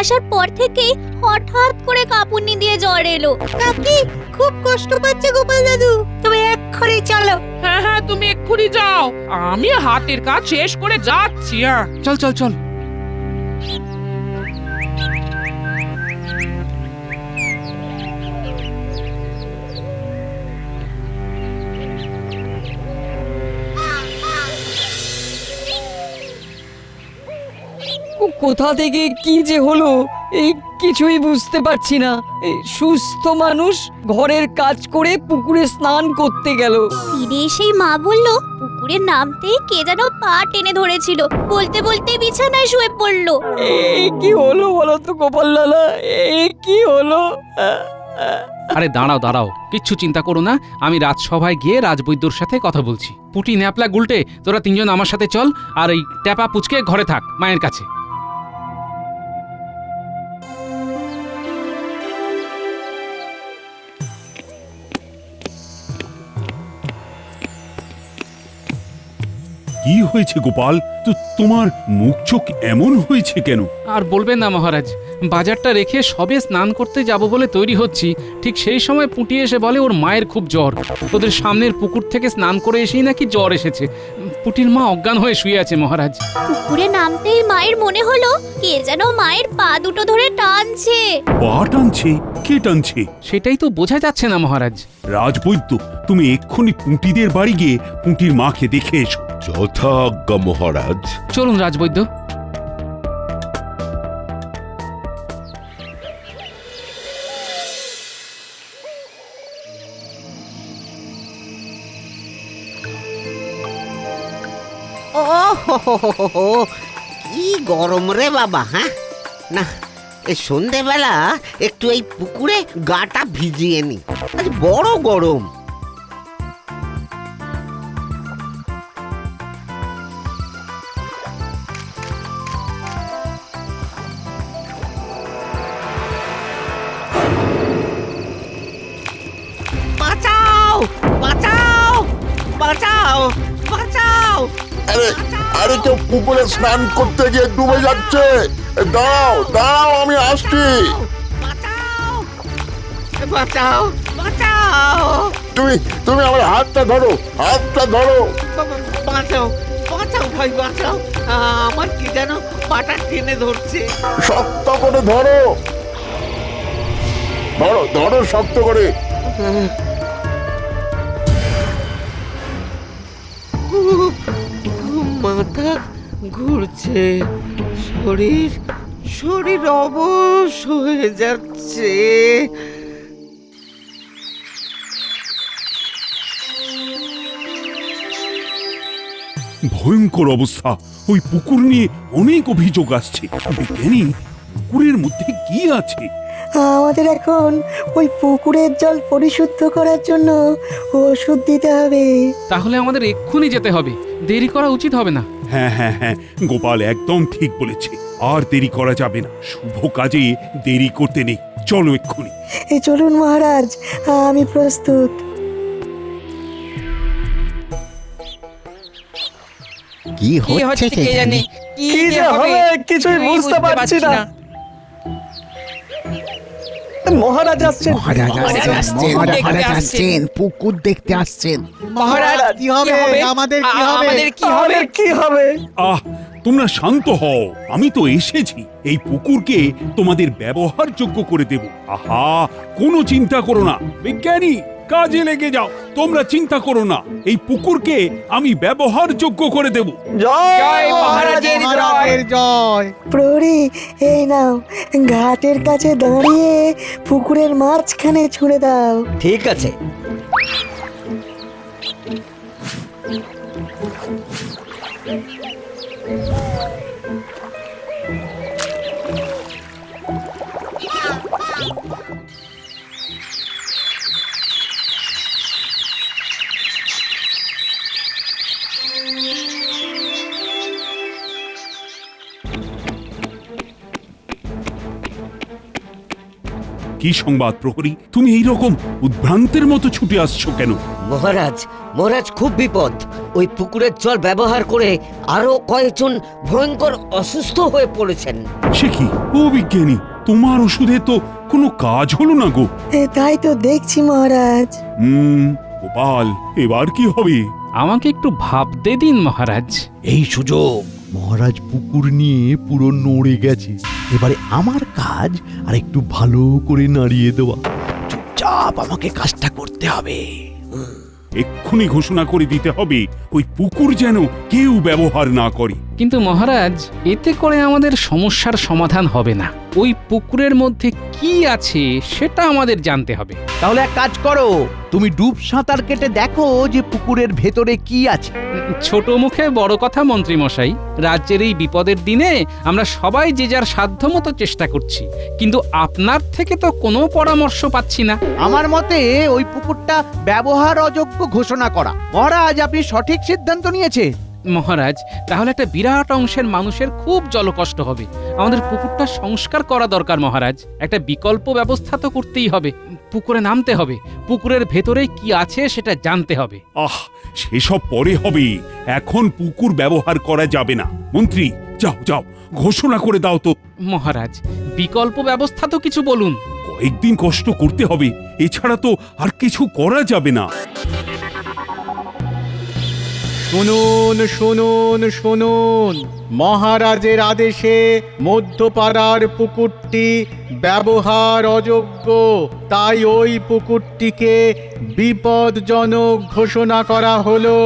আসার পর থেকেই হঠাৎ করে কাঁপুনি দিয়ে জ্বর এলো। কাকি খুব কষ্ট পাচ্ছে গোপাল দাদু, তুমি এক্ষুনি চলো। হ্যাঁ হ্যাঁ, তুমি এক্ষুনি যাও, আমি হাতের কাজ শেষ করে যাচ্ছি। হ্যাঁ, চল চল চল। কোথা থেকে কি যে হলো এই কিছুই বুঝতে পারছি না। এই সুস্থ মানুষ ঘরের কাজ করে পুকুরে স্নান করতে গেল, ফিরে এসেই মা বলল পুকুরে নামতেই কে যেন পা টেনে ধরেছিল, বলতে বলতে বিছানায় শুয়ে পড়লো। কি হলো বলো তো গোপাল দাদা, কি হলো? আরে দাঁড়াও দাঁড়াও, কিচ্ছু চিন্তা করো না, আমি রাজসভায় গিয়ে রাজবৈদ্যর সাথে কথা বলছি। পুটি, ন্যাপলা, গুলটে, তোরা তিনজন আমার সাথে চল, আর এই ট্যাপা পুচকে ঘরে থাক মায়ের কাছে। কি হয়েছে গোপাল? তো তোমার মুখ চোখ এমন হয়েছে কেন? আর বলবেন না মহারাজ, বাজারটা রেখে সবে স্নান করতে যাব বলে তৈরি হচ্ছি, ঠিক সেই সময় পুঁটি এসে বলে ওর মায়ের খুব জ্বর, ওদের সামনের পুকুর থেকে স্নান করে এসেই নাকি জ্বর এসেছে। পুটির মা অজ্ঞান হয়ে শুয়ে আছে মহারাজ। পুকুরে নামতেই মায়ের মনে হলো কে যেন মায়ের পা দুটো ধরে টানছে। পা টানছে? কে টানছে? সেটাই তো বোঝা যাচ্ছে না মহারাজ। রাজবৈদ্য, তুমি এক্ষুনি পুঁটিদের বাড়ি গিয়ে পুঁটির মাকে দেখে এসো। যথাজ্ঞা মহারাজ। চলুন রাজবৈদ্য। ও হো হো হো হো হো, কি গরম রে বাবা! হ্যাঁ না, এই সন্ধেবেলা একটু এই পুকুরে গাটা ভিজিয়ে নি, আজ বড় গরম। বাঁচাও বাঁচাও বাঁচাও বাঁচাও! আরে আরে, কেউ পুকুরে স্নান করতে গিয়ে ডুবে যাচ্ছে। দাঁড়াও দাঁড়াও, আমি আসছি। বাঁচাও বাঁচাও বাঁচাও! তুমি তুমি আমার হাতটা ধরো, হাতটা ধরো। বাঁচাও বাঁচাও ভাই বাঁচাও! আমার কি যেন পাটা টেনে ধরছে। শক্ত করে ধরো, ধরো ধরো শক্ত করে। মাথা ঘুরছে, শরীর শরীর অবশ হয়ে যাচ্ছে। ভয়ঙ্কর অবস্থা। ওই পুকুর নিয়ে অনেক অভিযোগ আসছে। বিজ্ঞানী, পুকুরের মধ্যে কি আছে? আমাদের এখন ওই পুকুরের জল পরিশুদ্ধ করার জন্য ওষুধ দিতে হবে। তাহলে আমাদের এক্ষুনি যেতে হবে, দেরি করা উচিত হবে না। হ্যাঁ হ্যাঁ হ্যাঁ, গোপাল একদম ঠিক বলেছে, আর দেরি করা যাবে না। শুভ কাজে দেরি করতে নেই, চলো এক্ষুনি। চলুন মহারাজ, আমি প্রস্তুত। কি হচ্ছে কে জানে, কি যে হবে কিছুই বুঝতে পারছি না। মহারাজ আসছেন, মহারাজ আসছেন, পুকুর দেখতে আসছেন। মহারাজ কি হবে? আমাদের কি হবে? আমাদের কি হবে? আহ, তোমরা শান্ত হও, আমি তো এসেছি এই পুকুরকে তোমাদের ব্যবহারযোগ্য করে দেব। আহা, কোনো চিন্তা করো না বিজ্ঞানী, কাজে লেগে যাও। তোমরা চিন্তা করো না, এই পুকুরকে আমি ব্যবহারযোগ্য করে দেব। জয় মহারাজের জয়। প্রহরী, এই নাও, ঘাটের কাছে দাঁড়িয়ে পুকুরের মাঝখানে ছুঁড়ে দাও। ঠিক আছে। কি সংবাদ প্রহরী? তুমি এই রকম উদ্ভ্রান্তের মতো ছুটে আসছো কেন? মহারাজ মহারাজ খুব বিপদ। ওই পুকুরের জল ব্যবহার করে আরো কয়েকজন ভয়ঙ্কর অসুস্থ হয়ে পড়েছেন। সে কি? ও বিজ্ঞানী, তোমার ওষুধে তো কোনো কাজ হলো না গো। তাই তো দেখছি মহারাজ। গোপাল, এবার কি হবে? আমাকে একটু ভাবতে দিন মহারাজ। এই সুযোগ, মহারাজ পুকুর নিয়ে পুরো নড়ে গেছে। এবারে আমার কাজ আর একটু ভালো করে নাড়িয়ে দেওয়া। চুপচাপ আমাকে কাজটা করতে হবে। এক্ষুনি ঘোষণা করে দিতে হবে ওই পুকুর যেন কেউ ব্যবহার না করে। কিন্তু মহারাজ, এতে করে আমাদের সমস্যার সমাধান হবে না। ওই পুকুরের মধ্যে কি আছে সেটা আমাদের জানতে হবে। তাহলে এক কাজ করো, তুমি ডুব সাঁতার কেটে দেখো যে পুকুরের ভেতরে কি আছে। ছোট মুখে বড় কথা মন্ত্রী মশাই। রাজ্যের এই বিপদের দিনে আমরা সবাই যে যার সাধ্য মতো চেষ্টা করছি, কিন্তু আপনার থেকে তো কোনো পরামর্শ পাচ্ছি না। আমার মতে ওই পুকুরটা ব্যবহার অযোগ্য ঘোষণা করা। মহারাজ, আপনি সঠিক সিদ্ধান্ত নিয়েছে। মহারাজ, তাহলে একটা বিরাট অংশের মানুষের খুব জলকষ্ট হবে। আমাদের পুকুরটা সংস্কার করা দরকার মহারাজ। একটা বিকল্প ব্যবস্থা তো করতেই হবে। পুকুরে নামতে হবে, পুকুরের ভেতরে কি আছে সেটা জানতে হবে। সেসব পরে হবে, এখন পুকুর ব্যবহার করা যাবে না। মন্ত্রী, যাও যাও, ঘোষণা করে দাও তো। মহারাজ, বিকল্প ব্যবস্থা তো কিছু বলুন। কয়েকদিন কষ্ট করতে হবে, এছাড়া তো আর কিছু করা যাবে না। শুনুন শুনুন শুনুন, মহারাজের আদেশে মধ্যপাড়ার পুকুরটি ব্যবহার অযোগ্য, তাই ওই পুকুরটিকে বিপদজনক ঘোষণা করা হলো।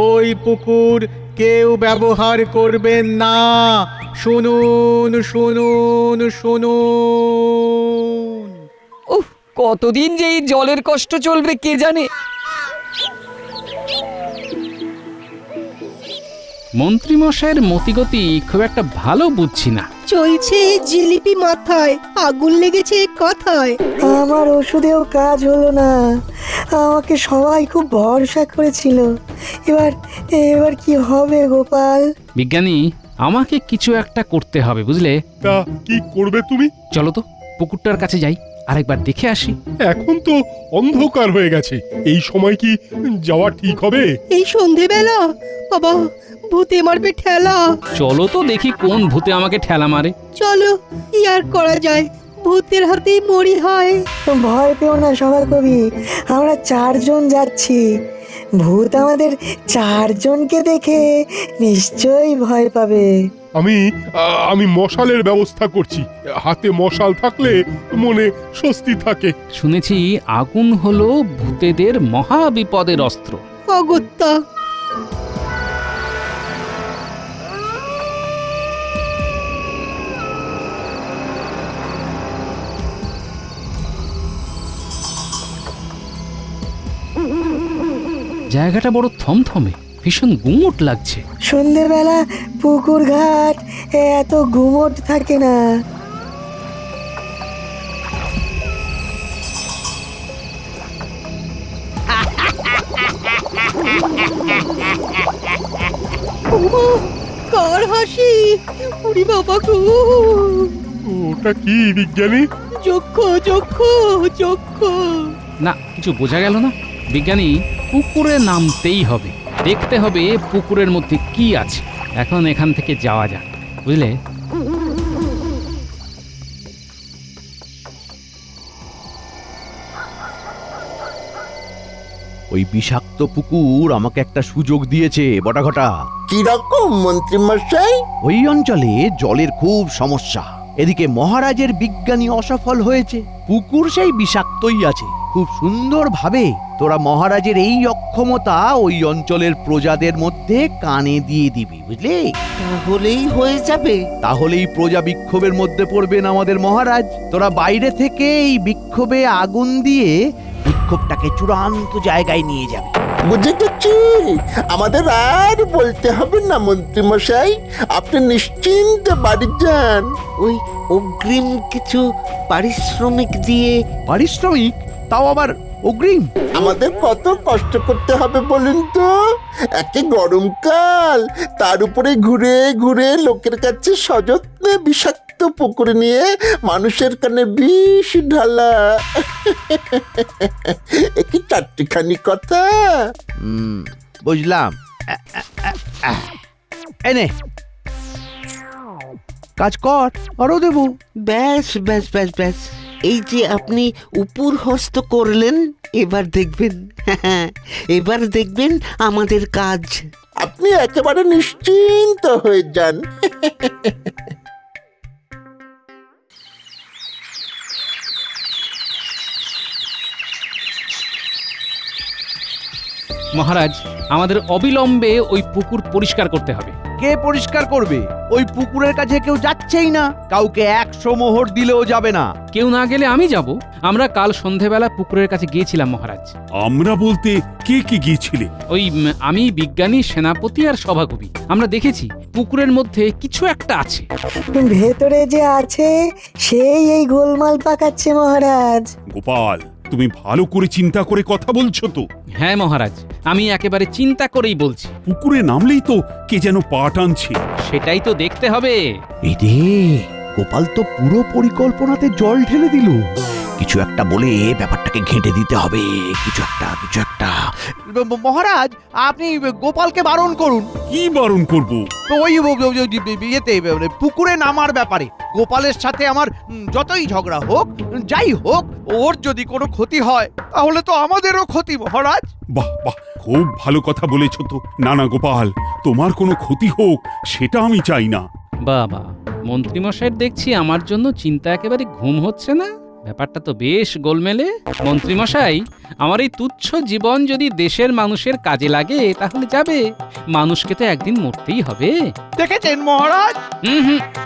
ওই পুকুর কেউ ব্যবহার করবেন না। শুনুন শুনুন শুনুন। উফ, কতদিন যে এই জলের কষ্ট চলবে কে জানে। মন্ত্রীমশাইয়ের মতিগতি খুব একটা ভালো বুঝছি না। চলছে জিলিপি মাথায়, আগুন লেগেছে কথায়। আমার ওষুধেও কাজ হলো না। আমাকে সবাই খুব ভরসা করেছিল। এবার এবার কি হবে গোপাল? বিজ্ঞানী, আমাকে কিছু একটা করতে হবে, বুঝলে? তা কি করবে তুমি? চলো তো পুকুরটার কাছে যাই, আরেকবার দেখে আসি। এখন তো অন্ধকার হয়ে গেছে, এই সময় কি যাওয়া ঠিক হবে? এই সন্ধেবেলা বাবা, ভূতে মারবে ঠেলা। চলো তো দেখি কোন ভূতে আমাকে ঠেলা মারে। চলো, কি আর করা যায়, ভূতের হাতেই মরি হয়। ভয় পেও না সভাকবি, আমরা 4 জন যাচ্ছি। ভূত আমাদের 4 জনকে দেখে নিশ্চয়ই ভয় পাবে। আমি মশালের ব্যবস্থা করছি। হাতে মশাল থাকলে মনে স্বস্তি থাকে। শুনেছি আগুন হলো ভূতেদের মহা বিপদের অস্ত্র। অগত্যা। জায়গাটা বড় থমথমে, ভীষণ গুমোট লাগছে। সন্ধ্যেবেলা পুকুর ঘাট এত গুমোট থাকে না। কার হাসি? উড়ি বাবা গো! ওটা কি বিজ্ঞানী? যক্ষ যক্ষ যক্ষ। না, কিছু বোঝা গেল না। বিজ্ঞানী, পুকুরে নামতেই হবে, দেখতে হবে পুকুরের মধ্যে কি আছে। এখন এখান থেকে যাওয়া যাক, বুঝলে? ওই বিষাক্ত পুকুর আমাকে একটা সুযোগ দিয়েছে বটাঘটা। কিরকম মন্ত্রী মশাই? ওই অঞ্চলে জলের খুব সমস্যা। এদিকে মহারাজের বিজ্ঞানী অসফল হয়েছে, পুকুর সেই বিষাক্তই আছে। খুব সুন্দরভাবে তোরা মহারাজের এই অক্ষমতা ওই অঞ্চলের প্রজাদের মধ্যে কানে দিয়ে দিবি, বুঝলি? তাহলেই হয়ে যাবে। তাহলেই প্রজা বিক্ষোভের মধ্যে পড়বেন আমাদের মহারাজ। তোরা বাইরে থেকে এই বিক্ষোভে আগুন দিয়ে বিক্ষোভটাকে চূড়ান্ত জায়গায় নিয়ে যাবে। বুঝে গেছি, আমাদের আর বলতে হবে না মন্ত্রী মশাই। আপনি নিশ্চিন্তে বাড়ি যান। ওই অগ্রিম কিছু পারিশ্রমিক দিয়ে। পারিশ্রমিক? তাও আবার অগ্রিম? আমাদের কত কষ্ট করতে হবে বলুন তো। একে গরমকাল, তার উপরে ঘুরে ঘুরে লোকের কাছে সযত্নে বিষাক্ত বিষাক্ত পুকুর নিয়ে মানুষের কানে বিষ ঢালা। কি চারটিখানি কথা। বুঝলাম। এনে কাজ কর, আরো দেবো। ব্যাস ব্যাস ব্যাস ব্যাস, এই যে আপনি উপর হস্ত করলেন, এবার দেখবেন, এবার দেখবেন আমাদের কাজ। আপনি একেবারে নিশ্চিন্ত হয়ে যান। মহারাজ, আমাদের অবিলম্বে ওই পুকুর পরিষ্কার করতে হবে। কে পরিষ্কার করবে? ওই পুকুরের কাছে কেউ যাচ্ছেই না, কাউকে 100 মোহর দিলেও যাবে না। কেউ না গেলে আমি যাব। আমরা কাল সন্ধেবেলা পুকুরের কাছে গিয়েছিলাম মহারাজ। আমরা বলতে কে কে গিয়েছিলে? ওই আমি, বিজ্ঞানী, সেনাপতি আর সভাকবি। আমরা দেখেছি পুকুরের মধ্যে কিছু একটা আছে। ভেতরে যে আছে সেই এই গোলমাল পাকাচ্ছে মহারাজ। গোপাল, তুমি ভালো করে চিন্তা করে কথা বলছো তো? হ্যাঁ মহারাজ, আমি একেবারে চিন্তা করেই বলছি। পুকুরে নামলেই তো কে যেন পা টানছে। সেটাই তো দেখতে হবে। এই রে, গোপাল তো পুরো পরিকল্পনাতে জল ঢেলে দিল। কিছু একটা বলে ব্যাপারটাকে ঘেঁটে দিতে হবে। কিছু একটা। মহারাজ, আপনি গোপালকে বারণ করুন। কি বারণ করব? ওই ইয়েতে, পুকুরে নামার ব্যাপারে। গোপালের সাথে আমার যতই ঝগড়া হোক, যাই হোক, ওর যদি কোনো ক্ষতি হয় তাহলে তো আমাদেরও ক্ষতি মহারাজ। বাহ বাহ, খুব ভালো কথা বলেছো তো। না না গোপাল, তোমার কোনো ক্ষতি হোক সেটা আমি চাই না। বাবা, মন্ত্রীমশাইয়ের দেখছি আমার জন্য চিন্তা একেবারে ঘুম হচ্ছে না। ব্যাপারটা তো বেশ গোলমেলে। মন্ত্রীমশাই, আমার এই তুচ্ছ জীবন যদি দেশের মানুষের কাজে লাগে তাহলে যাবে। মানুষকে তো একদিন মরতেই হবে। দেখেছেন মহারাজ?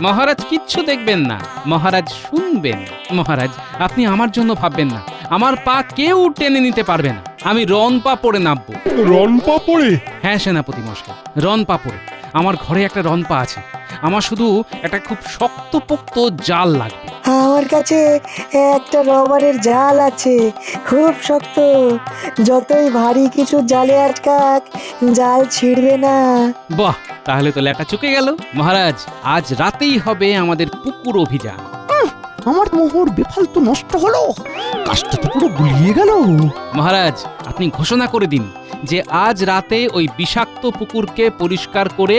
মহারাজ কিচ্ছু দেখবেন না, মহারাজ শুনবেন। মহারাজ, আপনি আমার জন্য ভাববেন না। আমার পা কেউ টেনে নিতে পারবে না। আমি রন পা পড়ে নামবো। রন পা পড়ে? হ্যাঁ সেনাপতি মশাই, রন পা পড়ে। আমার ঘরে একটা রন পা আছে। আমার শুধু একটা খুব শক্তপোক্ত জাল লাগবে। আমার কাছে একটা রবারের জাল আছে, খুব শক্ত। যতই ভারী কিছু জালে আটকাক, জাল ছিঁড়বে না। বাহ, তাহলে তো লেটা চুকে গেল। মহারাজ, আজ রাতেই হবে আমাদের পুকুর অভিযান। আমার মোহর বেফালতু নষ্ট হলো, কাজটা তো পুরো গুলিয়ে গেল। মহারাজ, আপনি ঘোষণা করে দিন যে আজ রাতে ওই বিষাক্ত পুকুরকে পরিষ্কার করে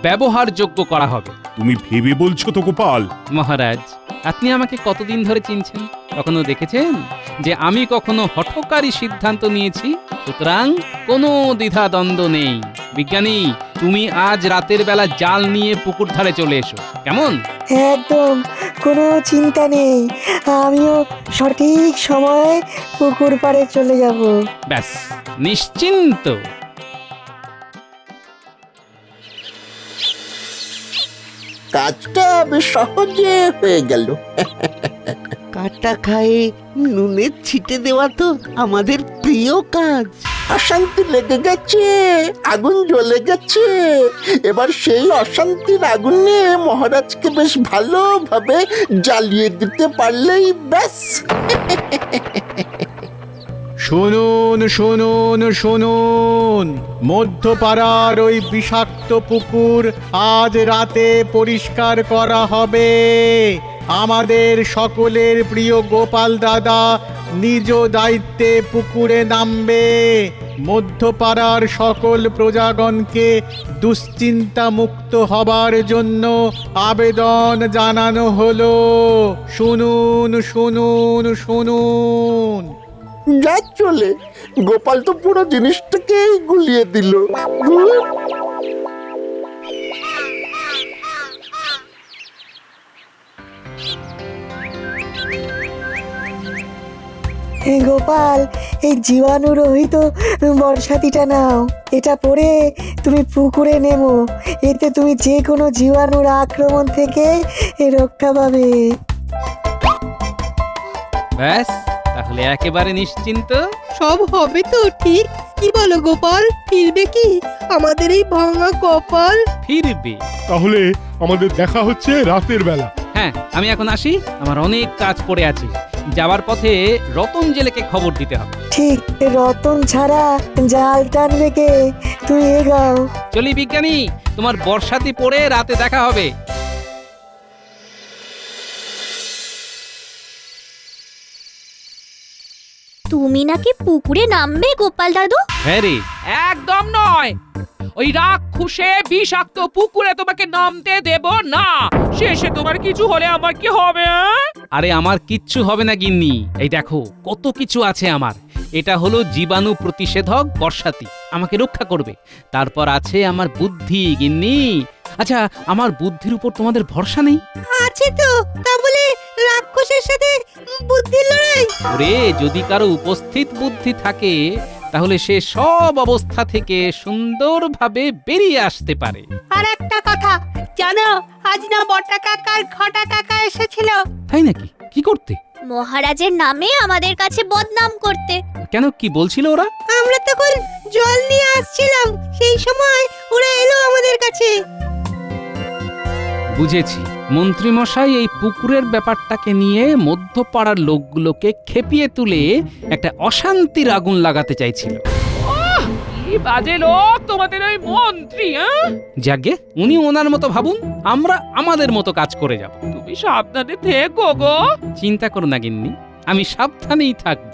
ব্যবহারযোগ্য করা হবে। তুমি ভেবে বলছো তো গোপাল? মহারাজ, আপনি আমাকে কতদিন ধরে চিনছেন? কখনো দেখেছেন যে আমি কখনো হঠকারী সিদ্ধান্ত নিয়েছি? সুতরাং কোনো দ্বিধাদ্বন্দ্ব নেই। বিজ্ঞানী, তুমি আজ রাতের বেলা জাল নিয়ে পুকুর ধারে চলে এসো, কেমন? একদম কোনো চিন্তা নেই, আমিও সঠিক সময়ে পুকুর পাড়ে চলে যাব। ব্যাস, নিশ্চিন্ত। কাজটা বেশ সহজে হয়ে গেল। কাটা খায়ে নুনের ছিটে দেওয়া তো আমাদের প্রিয় কাজ। অশান্তি লেগে গেছে, আগুন জ্বলে গেছে। এবার সেই অশান্তির আগুনে মহারাজকে বেশ ভালোভাবে জ্বালিয়ে দিতে পারলেই ব্যাস। শুনুন শুনুন শুনুন, মধ্যপাড়ার ওই বিষাক্ত পুকুর আজ রাতে পরিষ্কার করা হবে। আমাদের সকলের প্রিয় গোপাল দাদা নিজ দায়িত্বে পুকুরে নামবে। মধ্যপাড়ার সকল প্রজাগণকে দুশ্চিন্তা মুক্ত হবার জন্য আবেদন জানানো হলো। শুনুন শুনুন শুনুন। যা চলে, গোপাল তো পুরো জিনিসটাকেই গুলিয়ে দিল। গোপাল, এই জীবাণুরহিত বর্ষাতিটা নাও। এটা পরে তুমি পুকুরে নেমো। এতে তুমি যে কোনো জীবাণুর আক্রমণ থেকে রক্ষা পাবে। ব্যাস, তাহলে একেবারে নিশ্চিন্ত। সব হবে তো ঠিক? কি বলো গোপাল, ফিরবে কি আমাদের এই ভাঙা কপাল? ফিরবে। তাহলে আমাদের দেখা হচ্ছে রাতের বেলা। হ্যাঁ, আমি এখন আসি, আমার অনেক কাজ পড়ে আছে। যাবার পথে রতন জেলেকে খবর দিতে হবে। ঠিক, রতন ছাড়া জাল টানবে কে? তুই এগাও। চলি বিজ্ঞানী, তোমার বর্ষাতি পড়ে রাতে দেখা হবে। তুমি নাকি পুকুরে নামবে গোপাল দাদু? হ্যাঁ রে, একদম নয়। ওই রাক্ষসে বিষাক্ত পুকুরে তোমাকে নামতে দেব না। শেষে তোমার কিছু হলে আমার কি হবে? আরে আমার কিচ্ছু হবে না গিন্নি। এই দেখো কত কিছু আছে আমার। এটা হলো জীবাণু প্রতিষেধক বর্ষাতি, আমাকে রক্ষা করবে। তারপর আছে আমার বুদ্ধি গিন্নি। আচ্ছা, আমার বুদ্ধির উপর তোমাদের ভরসা নেই? আছে তো, তা বলে রাক্ষসের সাথে বুদ্ধির লড়াই? ওরে, যদি কারো উপস্থিত বুদ্ধি থাকে তাহলে সে সব অবস্থা থেকে সুন্দরভাবে বেরিয়ে আসতে পারে। আর একটা কথা জানো, আজ না বটা কাকার ঘটা কাকা এসেছিল। তাই নাকি? কি করতে? মহারাজের নামে আমাদের কাছে বদনাম করতে। কেন, কি বলছিল ওরা? আমরা তখন জল নিয়ে আসছিলাম, সেই সময় ওরা এলো আমাদের কাছে। বুঝেছি, মন্ত্রীমশাই এই পুকুরের ব্যাপারটাকে নিয়ে মধ্যপাড়ার লোকগুলোকে খেপিয়ে তুলে একটা অশান্তির আগুন লাগাতে চাইছিল। কি বাজে লোক তোমাদের ওই মন্ত্রী। যাগে, উনি ওনার মতো ভাবুন, আমরা আমাদের মতো কাজ করে যাব। তুমি সাবধানে থেকো গো। চিন্তা করো না গিন্নি, আমি সাবধানেই থাকব।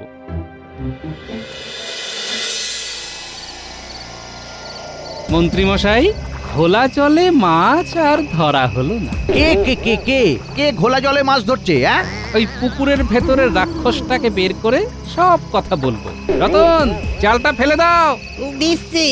মন্ত্রীমশাই, ঘোলা জলে মাছ আর ধরা হলো না। কে কে কে কে কে ঘোলা জলে মাছ ধরছে? ওই পুকুরের ভেতরের রাক্ষসটাকে বের করে সব কথা বলবো। রতন, জালটা ফেলে দাও। দিচ্ছি।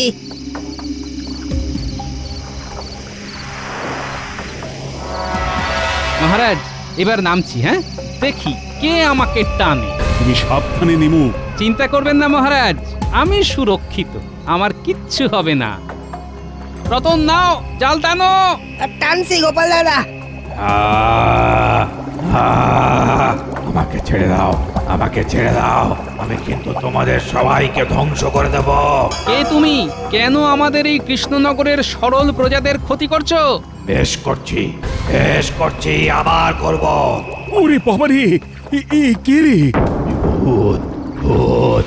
মহারাজ, এবার নামছি। হ্যাঁ, দেখি কে আমাকে টানে। তুমি সাবধানে নেমো। চিন্তা করবেন না মহারাজ, আমি সুরক্ষিত, আমার কিচ্ছু হবে না। রতন, নাও, জাল টানো। টানছি গোপাল দাদা। আমাকে ছেড়ে দাও, আমাকে ছেড়ে দাও, আমি কিন্তু তোমাদের সবাইকে ধ্বংস করে দেব। কে তুমি? কেন আমাদের এই কৃষ্ণনগরের সরল প্রজাদের ক্ষতি করছো? বেশ করছি, বেশ করছি, আবার করব। ওরে বাবা রে, এ কে রে? ভূত, ভূত।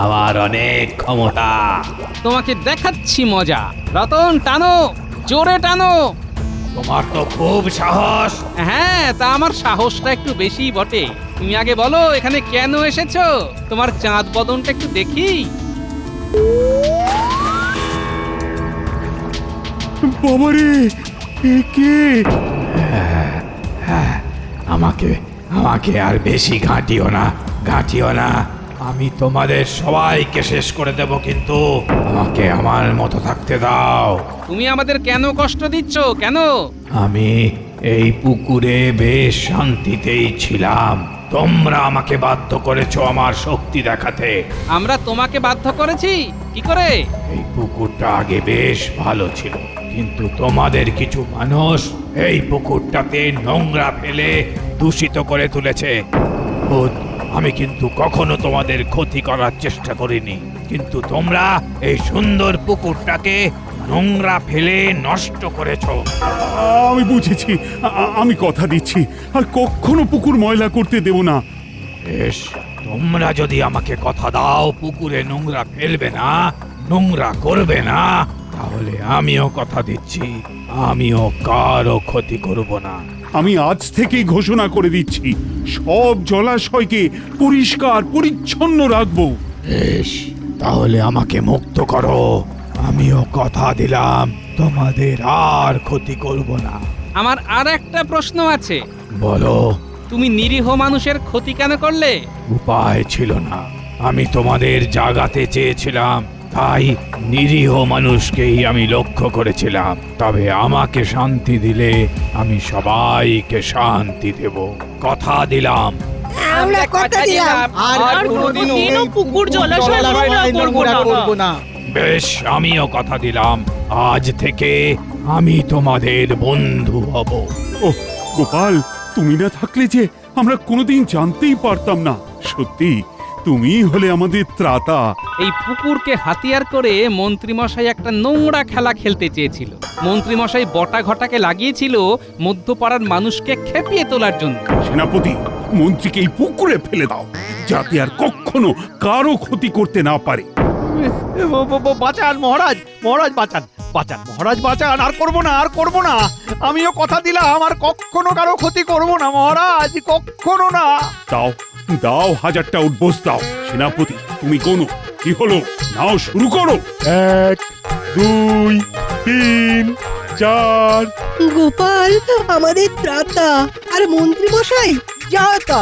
আমার অনেক ক্ষমতা। তোমাকে দেখাচ্ছি মজা। রতন, টানো, জোরে টানো। তোমার তো খুব সাহস। হ্যাঁ, তা আমার সাহসটা একটু বেশি বটে। তুমি আগে বলো এখানে কেন এসেছো? তোমার চাঁদ বদনটা একটু দেখি। বাবা রে, এ কে? আমাকে আমাকে আর বেশি ঘাঁটিও না, ঘাঁটিও না। আমি তোমাদের সবাইকে শেষ করে দেব, কিন্তু আমাকে আমার মতো থাকতে দাও। তুমি আমাদের কেন কষ্ট দিচ্ছ? কেন? আমি এই পুকুরে বেশ শান্তিতেই ছিলাম, তোমরা আমাকে বাধ্য করেছো আমার শক্তি দেখাতে। আমরা তোমাকে বাধ্য করেছি? কি করে? এই পুকুরটা আগে বেশ ভালো ছিল, কিন্তু তোমাদের কিছু মানুষ এই পুকুরটাতে নোংরা ফেলে দূষিত করে তুলেছে। ভূত, আমি কিন্তু কখনো তোমাদের ক্ষতি করার চেষ্টা করিনি, কিন্তু তোমরা এই সুন্দর পুকুরটাকে নোংরা ফেলে নষ্ট করেছো। আমি বুঝেছি, আমি কথা দিচ্ছি আর কখনো পুকুর ময়লা করতে দেব না। বেশ, তোমরা যদি আমাকে কথা দাও পুকুরে নোংরা ফেলবে না, নোংরা করবে না, তাহলে আমিও কথা দিচ্ছি, আমিও কারো ক্ষতি করব না। আমি আজ থেকেই ঘোষণা করে দিচ্ছি, সব জলাশয়কে পরিষ্কার পরিচ্ছন্ন রাখবো। বেশ, তাহলে আমাকে মুক্ত করো, আমিও কথা দিলাম তোমাদের আর ক্ষতি করব না। আমার আর একটা প্রশ্ন আছে। বলো। তুমি নিরীহ মানুষের ক্ষতি কেন করলে? উপায় ছিল না, আমি তোমাদের জাগাতে চেয়েছিলাম, তাই নিরীহ মানুষকেই আমি লক্ষ্য করেছিলাম। তবে আমাকে শান্তি দিলে আমি সবাইকে শান্তি দেব, কথা দিলাম। আমরা কথা দিলাম, আর কোনোদিনও পুকুর জলাশয় নোংরা করব না। বেশ, আমিও কথা দিলাম, আজ থেকে আমি তোমাদের বন্ধু হব। ও গোপাল, তুমি না থাকলে যে আমরা কোনোদিন জানতেই পারতাম না। সত্যি তুমি হলে আমাদের ত্রাতা। এই পুকুরকে হাতিয়ার করে মন্ত্রীমশাই একটা নোংরা খেলা খেলতে চেয়েছিল। মন্ত্রীমশাই বটা ঘটাকে লাগিয়েছিল মধ্যপাড়ার মানুষকে খেপিয়ে তোলার জন্য। সেনাপতি, মন্ত্রীকে এই পুকুরে ফেলে দাও, যাতে আর কখনো কারো ক্ষতি করতে না পারে। বাঁচান মহারাজ, মহারাজ বাঁচান, বাঁচান মহারাজ বাঁচান, আর করব না, আর করব না। আমিও কথা দিলাম আর কখনো কারো ক্ষতি করব না মহারাজ, কখনো না। দাও দাও, 1000টা উঠবোস দাও। সেনাপতি তুমি গোনো, কি হলো? নাও শুরু করো। 1 2 3 4। গোপাল আমাদের ত্রাতা আর মন্ত্রী মশাই যাতা।